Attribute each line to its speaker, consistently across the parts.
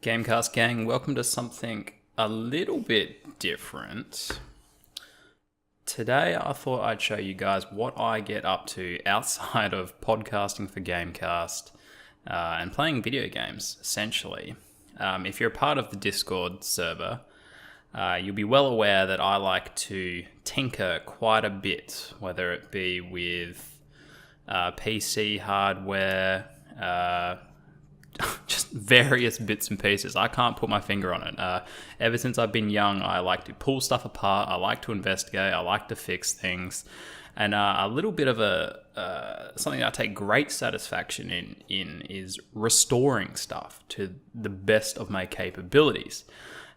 Speaker 1: Gamecast gang, welcome to something a little bit different. Today I thought I'd show you guys what I get up to outside of podcasting for Gamecast and playing video games, essentially. If you're a part of the Discord server, you'll be well aware that I like to tinker quite a bit, whether it be with PC hardware, just various bits and pieces. I can't put my finger on it. Ever since I've been young, I like to pull stuff apart. I like to investigate. I like to fix things. And a little bit of something that I take great satisfaction in is restoring stuff to the best of my capabilities.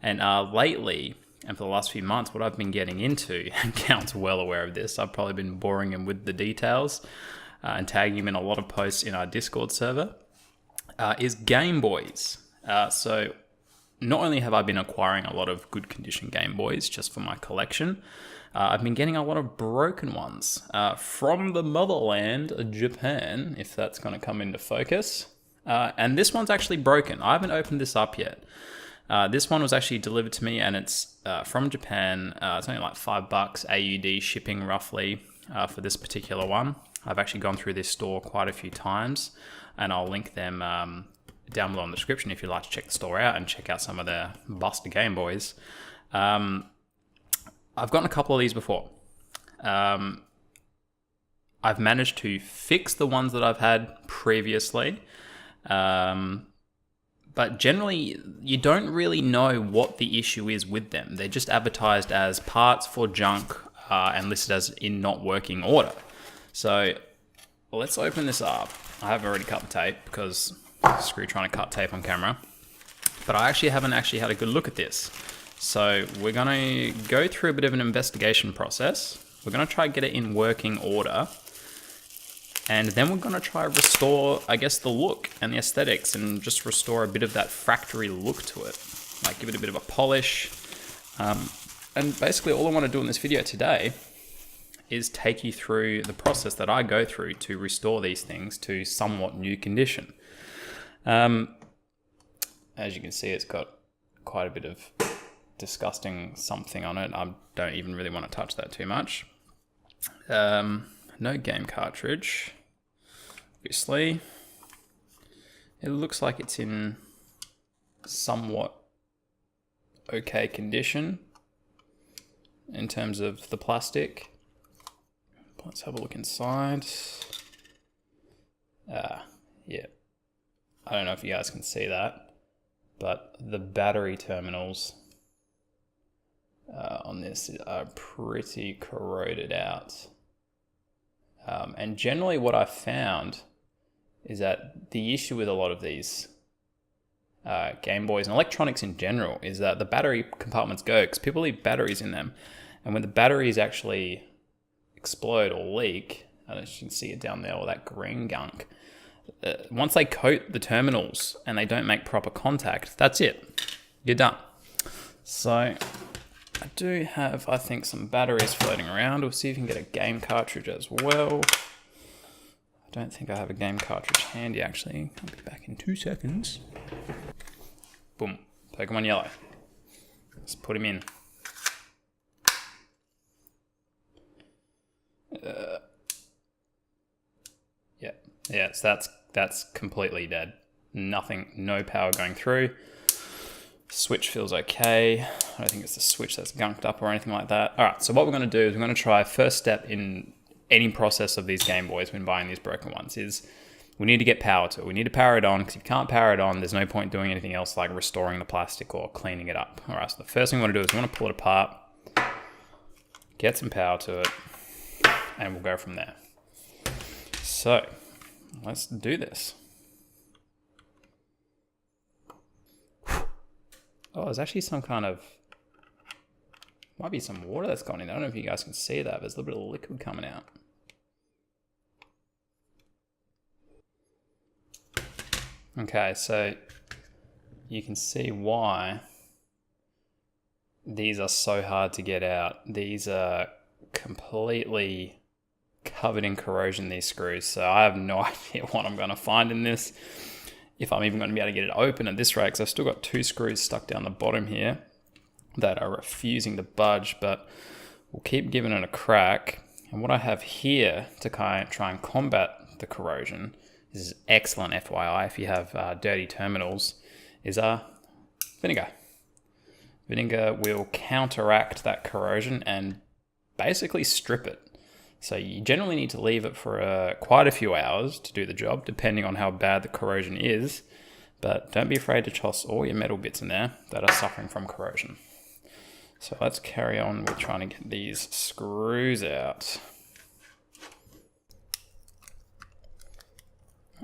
Speaker 1: And lately, and for the last few months, what I've been getting into, and Count's well aware of this, I've probably been boring him with the details and tagging him in a lot of posts in our Discord server, is Gameboys. So not only have I been acquiring a lot of good condition Gameboys just for my collection, I've been getting a lot of broken ones from the motherland, Japan, if that's going to come into focus. And this one's actually broken. I haven't opened this up yet. This one was actually delivered to me, and it's from Japan. It's only like $5 AUD shipping roughly for this particular one. I've actually gone through this store quite a few times, and I'll link them down below in the description if you'd like to check the store out and check out some of their busted Gameboys. I've gotten a couple of these before. I've managed to fix the ones that I've had previously, but generally you don't really know what the issue is with them. They're just advertised as parts for junk and listed as in not working order. So let's open this up. I have already cut the tape because screw trying to cut tape on camera, but I actually haven't had a good look at this. So we're going to go through a bit of an investigation process. We're going to try to get it in working order, and then we're going to try to restore, I guess, the look and the aesthetics, and just restore a bit of that factory look to it. Like give it a bit of a polish. And basically all I want to do in this video today is take you through the process that I go through to restore these things to somewhat new condition. As you can see, it's got quite a bit of disgusting something on it. I don't even really want to touch that too much. No game cartridge, obviously. It looks like it's in somewhat okay condition in terms of the plastic. Let's have a look inside. Yeah. I don't know if you guys can see that, but the battery terminals on this are pretty corroded out. And generally what I've found is that the issue with a lot of these Gameboys and electronics in general is that the battery compartments go, because people leave batteries in them. And when the batteries actually explode or leak, as you can see it down there, all that green gunk, once they coat the terminals and they don't make proper contact, that's it. You're done. So I do have, I think, some batteries floating around. We'll see if we can get a game cartridge as well. I don't think I have a game cartridge handy, actually. I'll be back in 2 seconds. Boom. Pokemon Yellow. Let's put him in. Yeah, so that's completely dead. Nothing, no power going through. Switch feels okay. I don't think it's the switch that's gunked up or anything like that. All right, so what we're going to do is we're going to try, first step in any process of these Gameboys when buying these broken ones is we need to get power to it. We need to power it on, because if you can't power it on, there's no point doing anything else like restoring the plastic or cleaning it up. All right, so the first thing we want to do is we want to pull it apart, get some power to it, and we'll go from there. So let's do this. Oh, there's actually some kind of, might be some water that's gone in. I don't know if you guys can see that. There's a little bit of liquid coming out. Okay, so you can see why these are so hard to get out. These are completely covered in corrosion, these screws. So I have no idea what I'm going to find in this. if I'm even going to be able to get it open at this rate, because I've still got 2 screws stuck down the bottom here that are refusing to budge, but we'll keep giving it a crack. And what I have here to kind of try and combat the corrosion, this is excellent FYI if you have dirty terminals, is vinegar. Vinegar will counteract that corrosion and basically strip it. So you generally need to leave it for quite a few hours to do the job, depending on how bad the corrosion is. But don't be afraid to toss all your metal bits in there that are suffering from corrosion. So let's carry on with trying to get these screws out.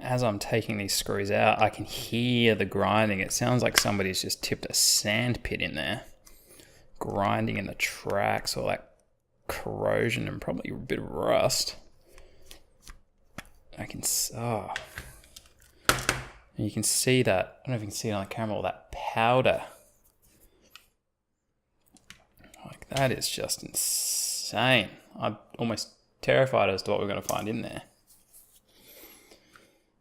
Speaker 1: As I'm taking these screws out, I can hear the grinding. It sounds like somebody's just tipped a sand pit in there, grinding in the tracks, or like corrosion and probably a bit of rust. You can see that. I don't know if you can see it on the camera, all that powder. Like, that is just insane. I'm almost terrified as to what we're going to find in there.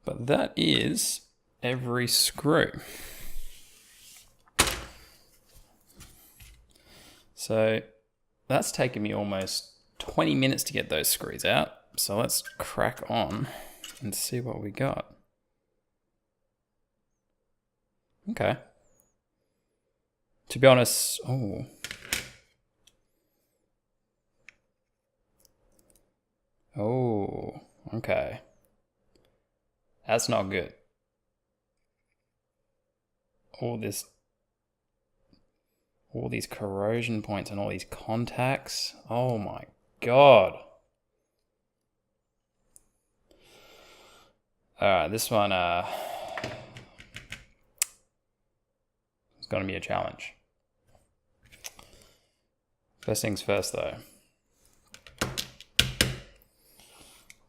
Speaker 1: But that is every screw. So that's taken me almost 20 minutes to get those screws out. So let's crack on and see what we got. Okay. To be honest, okay. That's not good. All these corrosion points and all these contacts. Oh my God. Alright, this one is going to be a challenge. First things first though.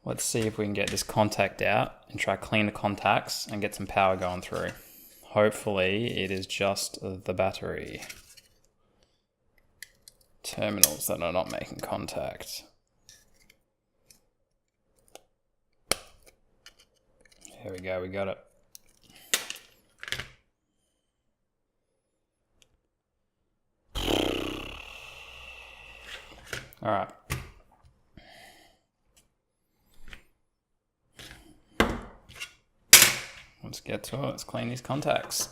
Speaker 1: Let's see if we can get this contact out and try to clean the contacts and get some power going through. Hopefully it is just the battery terminals that are not making contact. There we go, we got it. All right. Let's get to it. Let's clean these contacts.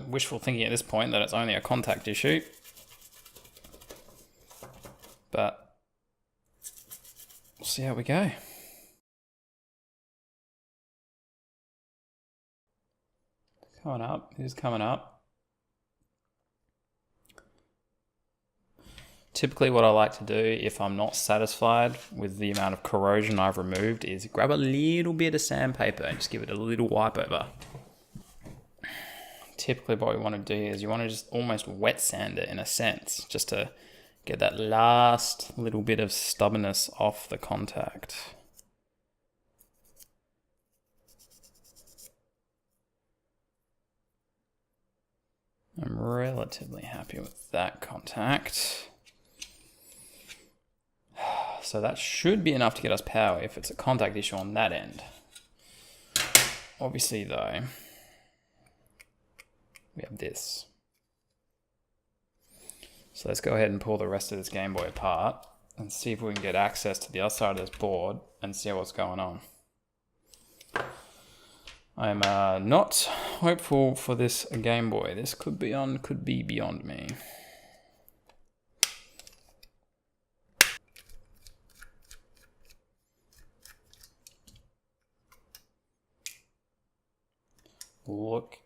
Speaker 1: Wishful thinking at this point that it's only a contact issue. But we'll see how we go. Coming up. Who's coming up? Typically what I like to do if I'm not satisfied with the amount of corrosion I've removed is grab a little bit of sandpaper and just give it a little wipe over. Typically what we want to do is you want to just almost wet sand it in a sense, just to get that last little bit of stubbornness off the contact. I'm relatively happy with that contact. So that should be enough to get us power if it's a contact issue on that end. Obviously though, we have this. So let's go ahead and pull the rest of this Game Boy apart and see if we can get access to the other side of this board and see what's going on. I'm not hopeful for this Game Boy. This could be beyond me. Look,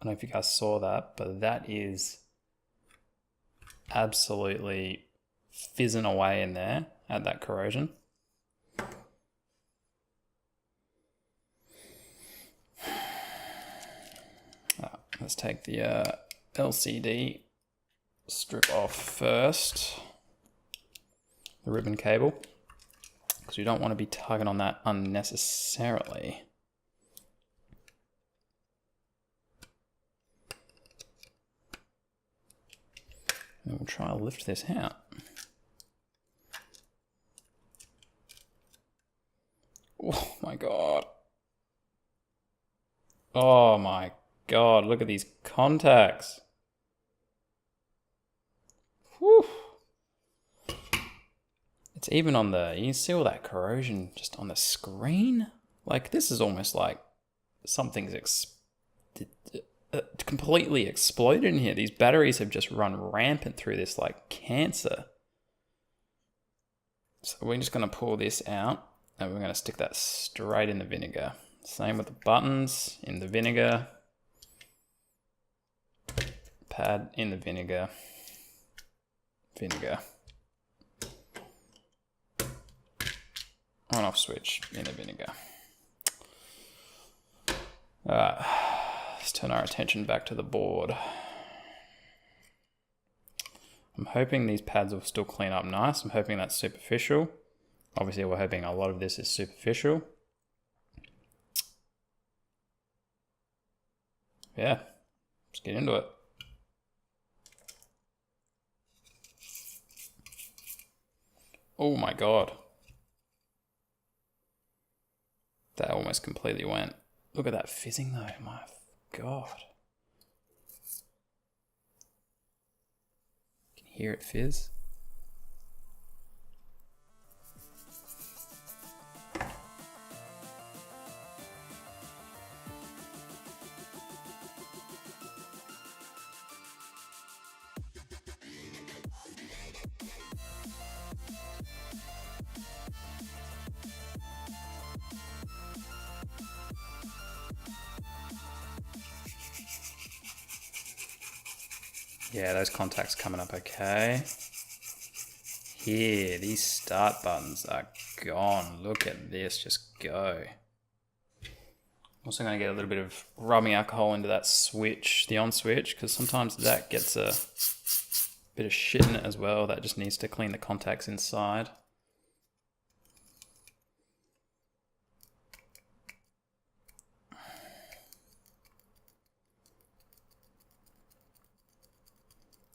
Speaker 1: I don't know if you guys saw that, but that is absolutely fizzing away in there at that corrosion. Let's take the LCD strip off first, the ribbon cable, because we don't want to be tugging on that unnecessarily. And we'll try to lift this out. Oh my God. Oh my God, look at these contacts. Whew. It's even on you can see all that corrosion just on the screen. Like, this is almost like something's completely exploded in here. These batteries have just run rampant through this like cancer. So we're just going to pull this out and we're going to stick that straight in the vinegar. Same with the buttons, in the vinegar. Pad in the vinegar. Vinegar. On off switch in the vinegar. Alright, let's turn our attention back to the board. I'm hoping these pads will still clean up nice. I'm hoping that's superficial. Obviously, we're hoping a lot of this is superficial. Yeah, let's get into it. Oh my God. That almost completely went. Look at that fizzing though, my God. You can hear it fizz. Yeah, those contacts coming up okay. Here, these start buttons are gone. Look at this, just go. I'm also going to get a little bit of rubbing alcohol into that switch, the on switch, because sometimes that gets a bit of shit in it as well. That just needs to clean the contacts inside.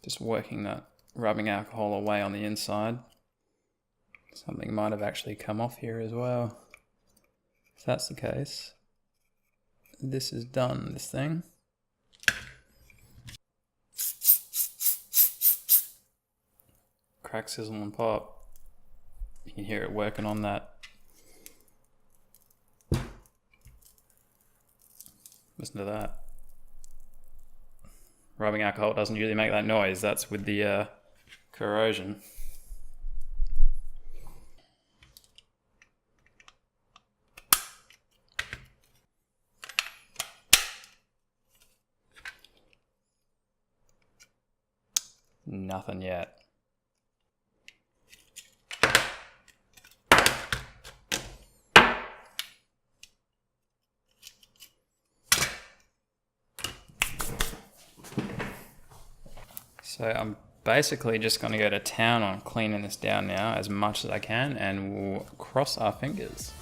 Speaker 1: Just working that rubbing alcohol away on the inside. Something might have actually come off here as well. If that's the case, this is done, this thing. Crack, sizzle and pop. You can hear it working on that. Listen to that. Rubbing alcohol doesn't usually make that noise. That's with the corrosion. Nothing yet. So I'm basically just going to go to town on cleaning this down now as much as I can, and we'll cross our fingers.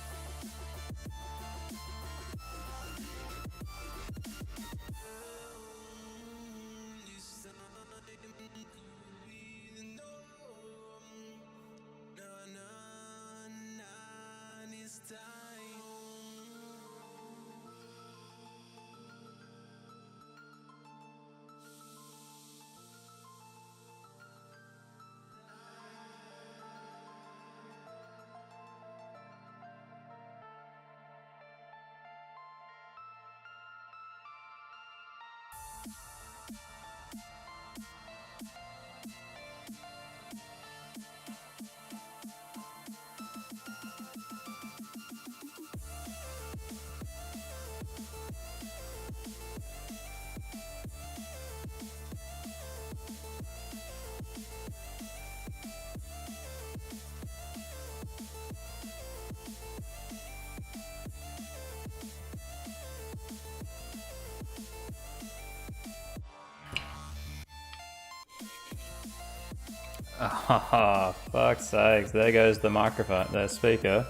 Speaker 1: Ah, fuck's sakes, there goes the microphone, the speaker.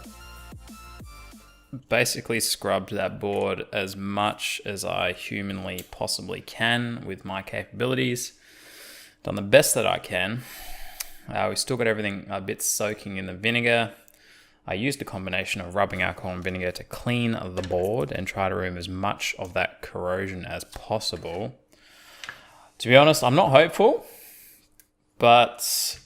Speaker 1: Basically scrubbed that board as much as I humanly possibly can with my capabilities. Done the best that I can. We still got everything a bit soaking in the vinegar. I used a combination of rubbing alcohol and vinegar to clean the board and try to remove as much of that corrosion as possible. To be honest, I'm not hopeful, but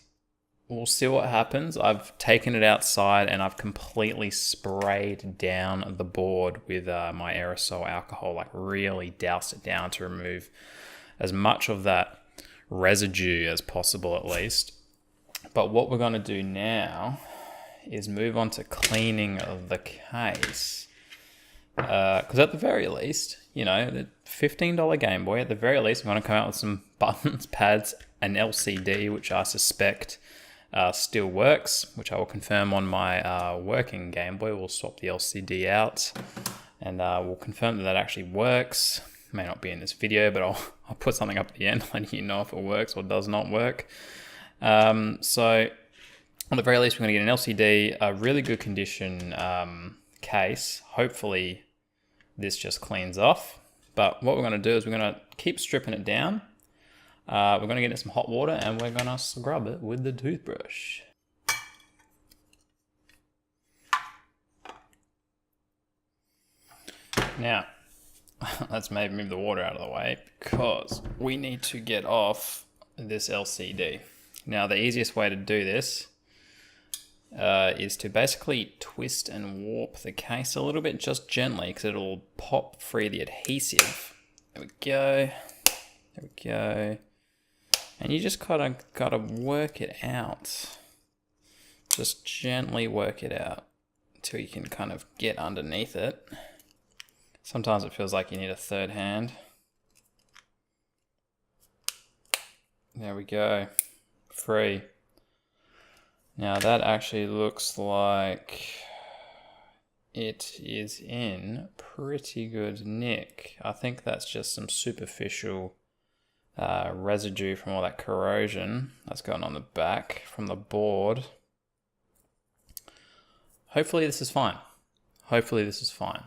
Speaker 1: we'll see what happens. I've taken it outside and I've completely sprayed down the board with my aerosol alcohol, like really doused it down to remove as much of that residue as possible at least. But what we're going to do now is move on to cleaning the case. Because at the very least, you know, the $15 Game Boy, at the very least, I'm going to come out with some buttons, pads, an LCD, which I suspect still works, which I will confirm on my working Game Boy. We'll swap the LCD out and we'll confirm that that actually works. May not be in this video, but I'll put something up at the end letting you know if it works or does not work. So at the very least, we're going to get an LCD, a really good condition case. Hopefully this just cleans off. But what we're going to do is we're going to keep stripping it down. We're going to get in some hot water and we're going to scrub it with the toothbrush. Now, let's maybe move the water out of the way because we need to get off this LCD. Now, the easiest way to do this is to basically twist and warp the case a little bit, just gently, because it'll pop free the adhesive. There we go. There we go. And you just gotta work it out. Just gently work it out until you can kind of get underneath it. Sometimes it feels like you need a third hand. There we go. Free. Now that actually looks like it is in pretty good nick. I think that's just some superficial residue from all that corrosion that's gone on the back from the board. Hopefully this is fine. Hopefully this is fine.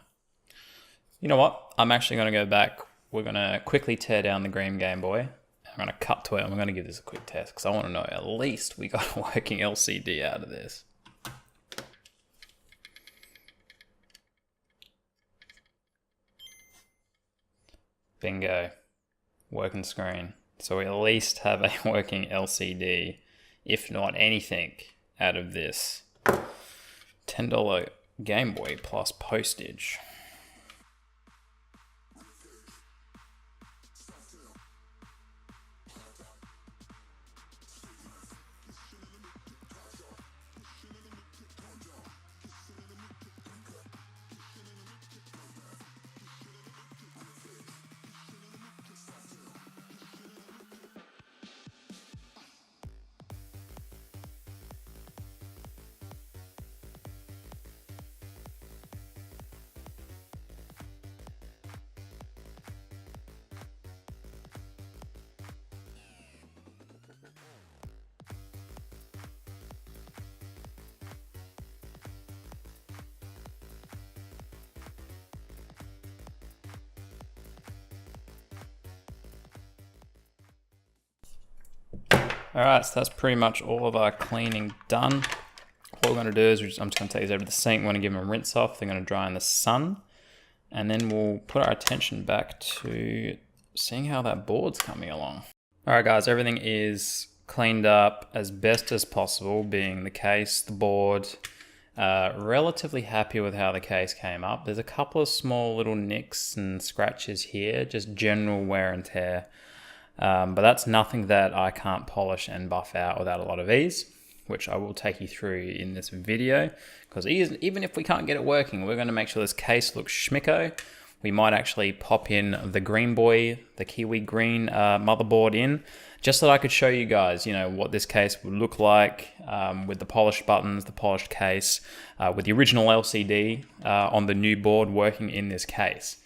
Speaker 1: You know what? I'm actually going to go back. We're going to quickly tear down the green Game Boy. I'm going to cut to it. I'm going to give this a quick test because I want to know at least we got a working LCD out of this. Bingo. Working screen. So we at least have a working LCD, if not anything, out of this $10 Game Boy plus postage. Alright, so that's pretty much all of our cleaning done. What we're going to do is I'm just going to take these over to the sink. We're going to give them a rinse off. They're going to dry in the sun. And then we'll put our attention back to seeing how that board's coming along. Alright guys, everything is cleaned up as best as possible, being the case, the board. Relatively happy with how the case came up. There's a couple of small little nicks and scratches here, just general wear and tear. But that's nothing that I can't polish and buff out without a lot of ease, which I will take you through in this video. Because even if we can't get it working, we're going to make sure this case looks schmicko. We might actually pop in the Green Boy, the Kiwi Green motherboard in, just so that I could show you guys, you know, what this case would look like with the polished buttons, the polished case, with the original LCD on the new board working in this case.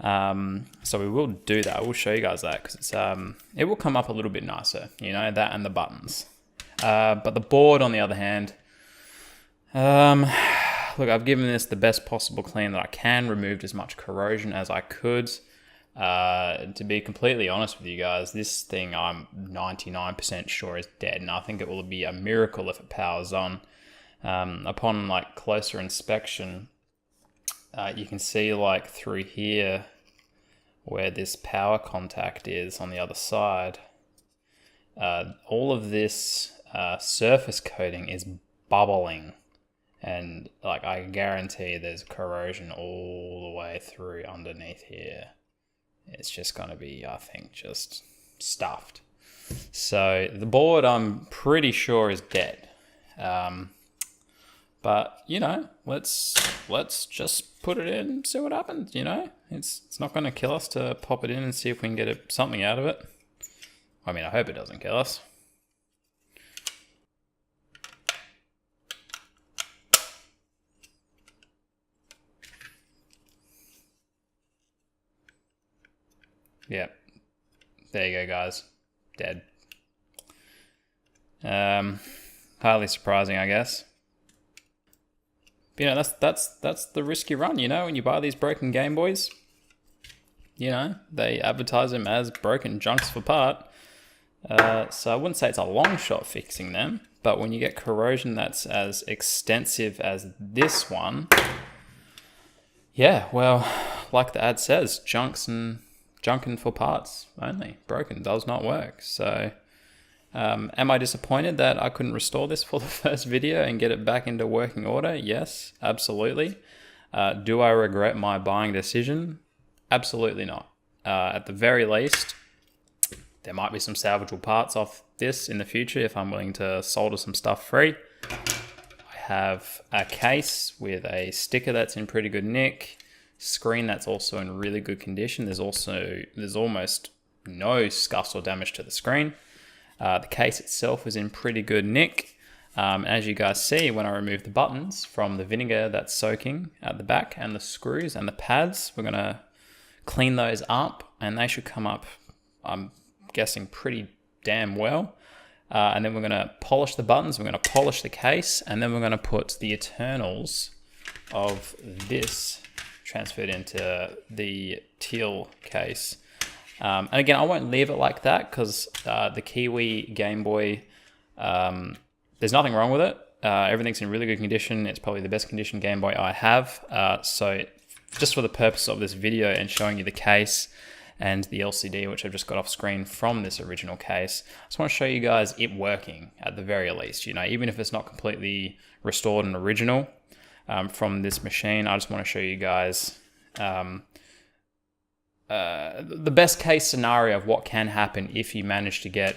Speaker 1: So we will do that. I will show you guys that because it's it will come up a little bit nicer, you know, that and the buttons. But the board, on the other hand, look, I've given this the best possible clean that I can, removed as much corrosion as I could. To be completely honest with you guys, this thing I'm 99% sure is dead, and I think it will be a miracle if it powers on. Upon like closer inspection, you can see like through here where this power contact is on the other side. All of this surface coating is bubbling, and like I guarantee there's corrosion all the way through underneath here. It's just going to be, I think, just stuffed. So the board, I'm pretty sure, is dead. But you know, let's just put it in and see what happens. You know, it's not going to kill us to pop it in and see if we can get something out of it. I mean, I hope it doesn't kill us. Yep. There you go, guys. Dead. Highly surprising, I guess. But, you know, that's the risk you run, you know, when you buy these broken Gameboys. You know, they advertise them as broken junks for part. So I wouldn't say it's a long shot fixing them, but when you get corrosion that's as extensive as this one, yeah, well, like the ad says, junking for parts only. Broken does not work. So am I disappointed that I couldn't restore this for the first video and get it back into working order? Yes, absolutely. Do I regret my buying decision? Absolutely not. At the very least, there might be some salvageable parts off this in the future if I'm willing to solder some stuff free. I have a case with a sticker that's in pretty good nick, screen that's also in really good condition. There's almost no scuffs or damage to the screen. The case itself is in pretty good nick. As you guys see, when I remove the buttons from the vinegar that's soaking at the back and the screws and the pads, we're gonna clean those up and they should come up, I'm guessing, pretty damn well. And then we're gonna polish the buttons, we're gonna polish the case, and then we're gonna put the internals of this transferred into the teal case. And again, I won't leave it like that because the Kiwi Game Boy, there's nothing wrong with it. Everything's in really good condition. It's probably the best condition Game Boy I have. So just for the purpose of this video and showing you the case and the LCD, which I've just got off screen from this original case, I just want to show you guys it working at the very least. You know, even if it's not completely restored and original from this machine, I just want to show you guys the best case scenario of what can happen if you manage to get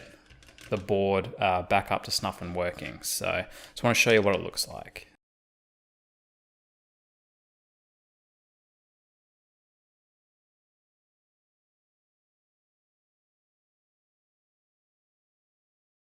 Speaker 1: the board back up to snuff and working. So I just want to show you what it looks like.